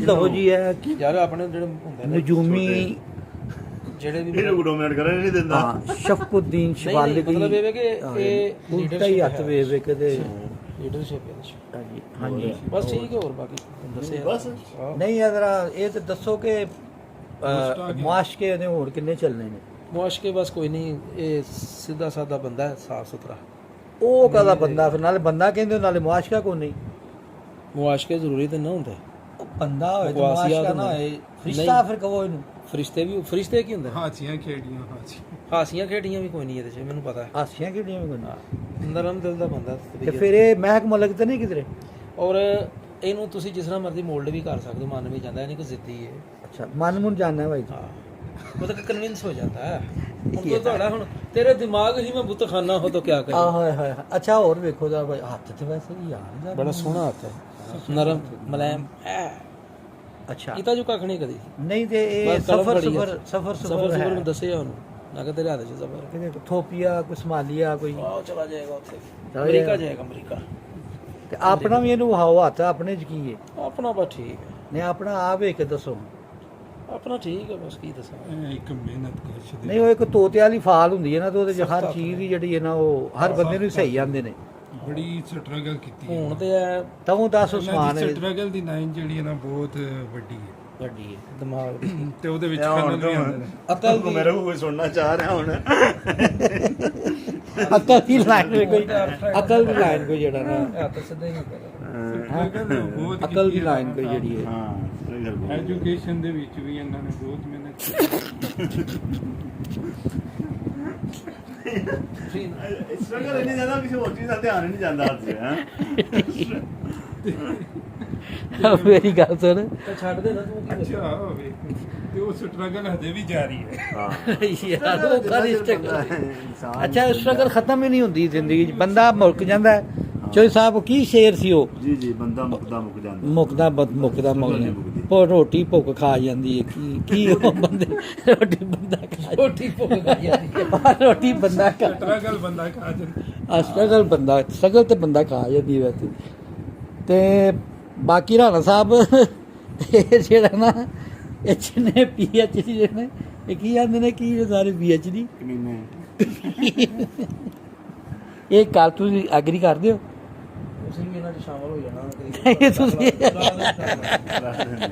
ਲਓ ਜੀ ਹੈ ਯਾਰ ਆਪਣੇ ਜਿਹੜੇ ਹੁੰਦੇ ਨੇ ਨਜੂਮੀ ਜਿਹੜੇ ਵੀ ਇਹਨੂੰ ਡੋਮੀਨੇਟ ਕਰਨ ਨਹੀਂ ਦਿੰਦਾ। ਹਾਂ ਸ਼ਫਕੁদ্ਦੀਨ ਸ਼ਵਾਲਿਗੀ ਮਤਲਬ ਇਹ ਕਿ ਇਹ ਉਲਟਾ ਹੀ ਹੱਥ ਵੇਖ ਕੇ ਤੇ ਲੀਡਰਸ਼ਿਪ ਹੈ ਇਹਦੇ 'ਚ। ਹਾਂਜੀ ਹਾਂਜੀ ਬਸ ਠੀਕ ਹੈ, ਹੋਰ ਬਾਕੀ ਦੱਸਿਆ ਬਸ ਨਹੀਂ ਜਰਾ ਇਹ ਤਾਂ ਦੱਸੋ ਕਿ ਮੁਆਸ਼ਕੇ ਨੇ ਹੋਰ ਕਿੰਨੇ ਚੱਲਣੇ ਨੇ? ਮੁਆਸ਼ਕੇ ਬਸ ਕੋਈ ਨਹੀਂ, ਇਹ ਸਿੱਧਾ ਸਾਦਾ ਬੰਦਾ ਹੈ, ਸਾਫ ਸੁਥਰਾ। ਉਹ ਕਾਹਦਾ ਬੰਦਾ ਫਿਰ ਨਾਲੇ ਬੰਦਾ ਕਹਿੰਦੇ ਨਾਲੇ ਮੁਆਸ਼ਕਾ ਕੋ ਨਹੀਂ। ਮੁਆਸ਼ਕੇ ਜ਼ਰੂਰੀ ਤਾਂ ਨਾ ਹੁੰਦੇ, ਉਹ ਬੰਦਾ ਹੋਏ ਤੇ ਬਕਵਾਸੀਆ ਮੁਆਸ਼ਕਾ ਨਾ ਹੋਏ। ਫਰਿਸ਼ਤਾ ਫਿਰ ਕਹੋ ਇਹਨੂੰ। ਫਰਿਸ਼ਤੇ ਵੀ, ਫਰਿਸ਼ਤੇ ਕੀ ਹੁੰਦਾ? ਹਾਸੀਆਂ ਖੇਡੀਆਂ ਹਾਸੀਆਂ ਖੇਡੀਆਂ ਵੀ ਕੋਈ ਨਹੀਂ ਇਹਦੇ 'ਚ, ਮੈਨੂੰ ਪਤਾ ਹੈ। ਹਾਸੀਆਂ ਕਿਹੜੀਆਂ ਵੀ ਕੋਈ ਨਹੀਂ। ਨਰਮ ਦਿਲ ਦਾ ਬੰਦਾ ਤੇ ਫਿਰ ਇਹ ਮਹਿਕ ਮਲਕ ਤਾਂ ਨਹੀਂ ਕਿਧਰੇ? ਔਰ ਇਹਨੂੰ ਤੁਸੀਂ ਜਿਸ ਤਰ੍ਹਾਂ ਮਰਜ਼ੀ ਮੋਲਡ ਵੀ ਕਰ ਸਕਦੇ ਹੋ, ਮਨ ਵੀ ਜਾਂਦਾ, ਇਹ ਨਹੀਂ ਕੋਈ ਜ਼ਿੱਦੀ ਹੈ। ਅੱਛਾ ਮਨ ਮੁਨ ਜਾਣਦਾ ਭਾਈ ਹਾਂ ਮਤਲਬ ਕਨਵਿੰਸ ਹੋ ਜਾਂਦਾ ਹੈ। ਹੁਣ ਤੂੰ ਤੁਹਾਡਾ ਹੁਣ ਤੇਰੇ ਦਿਮਾਗ ਹੀ ਮੈਂ ਬੁੱਤਖਾਨਾ ਹੋ ਤਾਂ ਕਿਆ ਕਰੇ। ਹਾਏ ਹਾਏ ਅੱਛਾ ਹੋਰ ਵੇਖੋ ਦਾ ਭਾਈ ਹੱਥ ਤੇ ਵੈਸੇ ਵੀ ਯਾਰ ਬੜਾ ਸੋਹਣਾ ਹੱਥ ਹੈ, ਨਰਮ ਮੁਲਾਇਮ। ਅੱਛਾ ਕੀਤਾ ਜੋ ਕੱਖ ਨਹੀਂ ਕਦੀ। ਨਹੀਂ ਤੇ ਇਹ ਬਸ ਕਲਮ ਸਫਰ ਬੜੀ ਹੈ। ਸਫਰ ਸਫਰ ਹੈ ਮੈਂ ਦੱਸਿਆ ਉਹਨੂੰ, ਨਾ ਕਿ ਤੇਰੇ ਹੱਥ 'ਚ ਸਫਰ ਹੈ। ਕਿਤੇ ਥੋਪੀਆ ਕੋਈ ਸਮਾਲੀਆ ਕੋਈ ਆਹ ਚਲਾ ਜਾਏਗਾ ਉੱਥੇ, ਚਲਾ ਅਮਰੀਕਾ ਜਾਏਗਾ, ਅਮਰੀਕਾ। ਤੇ ਆਪਣਾ ਵੀ ਇਹਨੂੰ ਵਹਾਓ ਹੱਥ ਆਪਣੇ ਚ ਕੀ ਹੈ? ਆਪਣਾ ਬਸ ਠੀਕ ਹੈ, ਨਹੀਂ ਆਪਣਾ ਆ ਵੇਖ ਕੇ ਦੱਸੋ। ਆਪਣਾ ਠੀਕ ਹੈ, ਬਸ ਕੀ ਦੱਸਾਂ। ਇੱਕ ਮਿਹਨਤ ਕਸ਼ ਨਹੀਂ ਉਹ ਇੱਕ ਤੋਤੇ ਵਾਲੀ ਫਾਲ ਹੁੰਦੀ ਹੈ ਨਾ, ਤੇ ਉਹਦੇ ਚ ਹਰ ਚੀਜ਼ ਦੀ ਜਿਹੜੀ ਹੈ ਨਾ ਉਹ ਹਰ ਬੰਦੇ ਨੂੰ ਸਹੀ ਜਾਂਦੇ ਨੇ। ਬੜੀ ਸਟਰਗਲ ਕੀਤੀ ਹੁਣ ਤੇ ਇਹ ਤਾਂ ਉਹ ਦੱਸ ਉਸਮਾਨ ਹੈ ਸਟਰਗਲ ਦੀ ਲਾਈਨ ਜਿਹੜੀ ਹੈ ਨਾ ਬਹੁਤ ਵੱਡੀ ਹੈ ਵੱਡੀ ਹੈ, ਦਿਮਾਗ ਦੀ। ਤੇ ਉਹਦੇ ਵਿੱਚ ਖੰਨ ਵੀ ਆਉਂਦੇ ਨੇ। ਅਕਲ ਕੋ ਮੇਰੇ ਕੋਈ ਸੁਣਨਾ ਚਾਹ ਰਿਹਾ ਹੁਣ। ਅਕਲ ਦੀ ਲਾਈਨ ਕੋਈ ਅਕਲ ਦੀ ਲਾਈਨ ਕੋਈ ਜਿਹੜਾ ਨਾ ਹੱਥ ਸਿੱਧਾ ਹੀ ਨਹੀਂ ਕਰਦਾ। ਬਹੁਤ ਅਕਲ ਦੀ ਲਾਈਨ ਕੋਈ ਜਿਹੜੀ ਹੈ। ਹਾਂ ਸਹੀ ਗੱਲ ਹੈ। ਐਜੂਕੇਸ਼ਨ ਦੇ ਵਿੱਚ ਵੀ ਇਹਨਾਂ ਨੇ ਬਹੁਤ ਮਿਹਨਤ ਕੀਤੀ। ਸਟਰਗਲ ਇੰਨੀ ਜ਼ਿਆਦਾ ਕਿਸੇ ਹੋਰ ਚੀਜ਼ ਦਾ ਧਿਆਨ ਹੀ ਨਹੀਂ ਜਾਂਦਾ ਅੱਜ ਹੈ। ਮੇਰੀ ਗੱਲ ਸੁਣ ਤਾਂ ਛੱਡ ਦੇ ਨਾ ਤੂੰ ਕੀ ਅੱਛਾ ਹੋਵੇ ਤੇ ਉਹ ਸਟਰਗਲ ਹਜੇ ਵੀ ਜਾਰੀ ਹੈ। ਹਾਂ ਯਾਰ ਉਹ ਕਰੀ ਸਟਰਗਲ। ਅੱਛਾ ਸਟਰਗਲ ਖਤਮ ਹੀ ਨਹੀਂ ਹੁੰਦੀ ਜ਼ਿੰਦਗੀ 'ਚ, ਬੰਦਾ ਮੁੱਕ ਜਾਂਦਾ ਹੈ। ਚੋਈ ਸਾਹਿਬ ਕੀ ਸ਼ੇਰ ਸੀ ਉਹ? ਜੀ ਜੀ ਬੰਦਾ ਮੁੱਕਦਾ ਮੁੱਕ ਜਾਂਦਾ। ਮੁੱਕਦਾ ਉਹ ਰੋਟੀ ਭੁੱਖ ਖਾ ਜਾਂਦੀ ਹੈ। ਕੀ ਉਹ ਬੰਦੇ ਰੋਟੀ ਬੰਦਾ ਖਾ ਰੋਟੀ ਭੁੱਖ ਜਾਂਦੀ ਹੈ। ਰੋਟੀ ਬੰਦਾ ਖਾ ਸਟਰਗਲ ਬੰਦਾ ਖਾ ਜਾਂਦਾ। ਸਟਰਗਲ ਤੇ ਬੰਦਾ ਖਾ ਜਾਂਦੀ ਵੈਸੇ। ਤੇ ਬਾਕੀ ਰਾਣਾ ਸਾਹਿਬ ਇਹ ਜਿਹੜਾ ਨਾ ਇਹ ਜਿਹਨੇ PhD ਜਿਹਨੇ ਇਹ ਕੀ ਆਂਦੇ ਨੇ ਕੀ ਸਾਰੇ PhD ਕਮੀਨੇ ਇਹ ਕੱਲ ਤੁਸੀਂ ਐਗਰੀ ਕਰਦੇ ਹੋ? ਤੁਸੀਂ ਵੀ ਇਹਨਾਂ 'ਚ ਸ਼ਾਮਲ ਹੋ ਜਾਣਾ। ਇਹ ਤੁਸੀਂ ਰੱਖ ਦਿੰਦੇ।